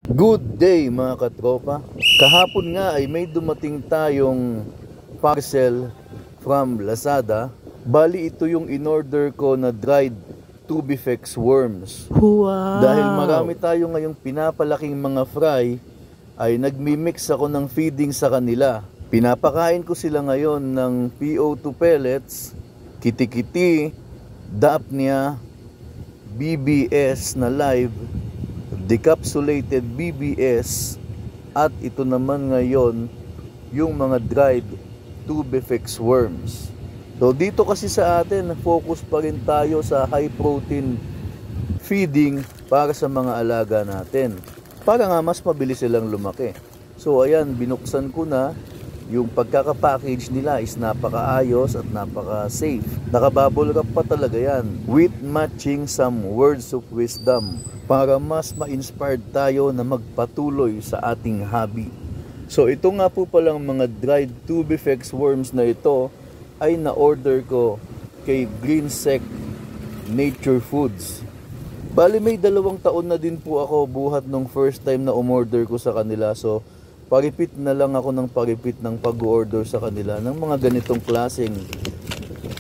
Good day mga katropa. Kahapon nga ay may dumating tayong parcel from Lazada. Bali ito yung in-order ko na dried Tubifex worms. Wow! Dahil marami tayo ngayong pinapalaking mga fry, ay nagmi-mix ako ng feeding sa kanila. Pinapakain ko sila ngayon ng PO2 pellets, kitikiti, Daphnia, BBS na live, decapsulated BBS, at ito naman ngayon yung mga dried Tubifex worms. So dito kasi sa atin, focus pa rin tayo sa high protein feeding para sa mga alaga natin, para nga mas mabilis silang lumaki. So ayan, binuksan ko na. Yung pagkakapackage nila is napakaayos at napaka-safe. Nakabubble wrap pa talaga yan, with matching some words of wisdom, para mas ma-inspired tayo na magpatuloy sa ating hobby. So ito nga po palang mga dried Tubifex worms na ito ay na-order ko kay Greensec Nature Foods. Bali may 2 taon na din po ako buhat nung first time na umorder ko sa kanila. So paripit na lang ako ng paripit ng pag-order sa kanila ng mga ganitong klaseng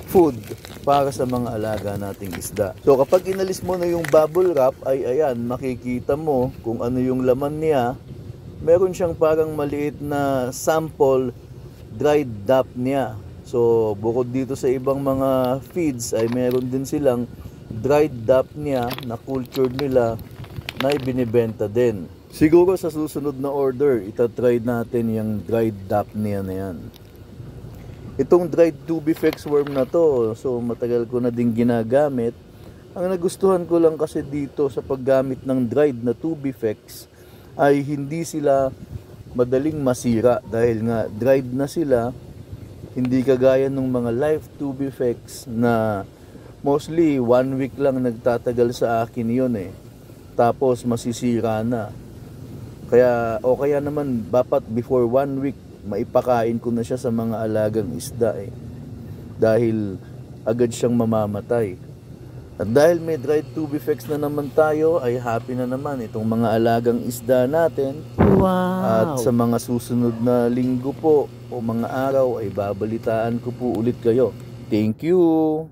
food para sa mga alaga nating isda. So kapag inalis mo na yung bubble wrap, ay ayan, makikita mo kung ano yung laman niya. Meron siyang parang maliit na sample dried Daphnia. So bukod dito sa ibang mga feeds, ay meron din silang dried Daphnia na cultured nila na ibinibenta din. Siguro sa susunod na order, itatry natin yung dried Daphnia na yan. Itong dried Tubifex worm na to, so matagal ko na din ginagamit. Ang nagustuhan ko lang kasi dito sa paggamit ng dried na Tubifex ay hindi sila madaling masira dahil nga dried na sila. Hindi kagaya ng mga live Tubifex na mostly 1 week lang nagtatagal sa akin yun eh. Tapos masisira na. Kaya naman dapat before 1 week maipakain ko na siya sa mga alagang isda eh. Dahil agad siyang mamamatay. At dahil may dried Tubifex na naman tayo, ay happy na naman itong mga alagang isda natin. Wow! At sa mga susunod na linggo po o mga araw ay babalitaan ko po ulit kayo. Thank you!